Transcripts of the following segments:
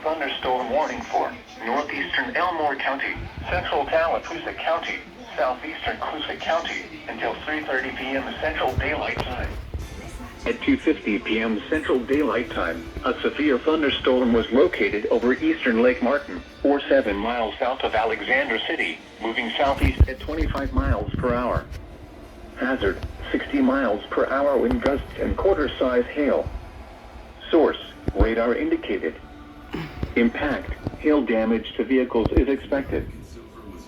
thunderstorm warning for northeastern Elmore County, central Tallapoosa County, southeastern Coosa County, until 3:30 p.m. Central Daylight Time. At 2:50 p.m. Central Daylight Time, a severe thunderstorm was located over eastern Lake Martin, or 7 miles south of Alexander City, moving southeast at 25 miles per hour. Hazard, 60 miles per hour wind gusts and quarter-size hail. Source, radar indicated. Impact, hail damage to vehicles is expected.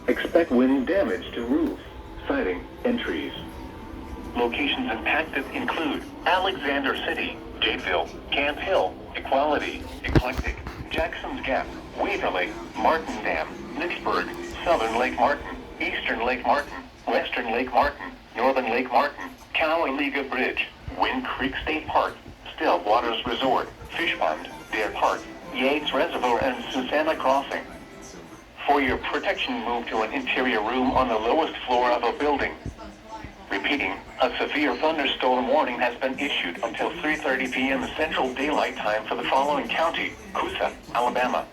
Expect wind damage to roofs, siding, and trees. Locations impacted include Alexander City, Jadeville, Camp Hill, Equality, Eclectic, Jackson's Gap, Waverly, Martin Dam, Nicksburg, Southern Lake Martin, Eastern Lake Martin, Western Lake Martin, Northern Lake Martin, Cowaliga Bridge, Wind Creek State Park, Still Waters Resort, Fish Pond, Deer Park, Yates Reservoir, and Susanna Crossing. For your protection, move to an interior room on the lowest floor of a building. Repeating, a severe thunderstorm warning has been issued until 3:30 p.m. Central Daylight Time for the following county: Coosa, Alabama,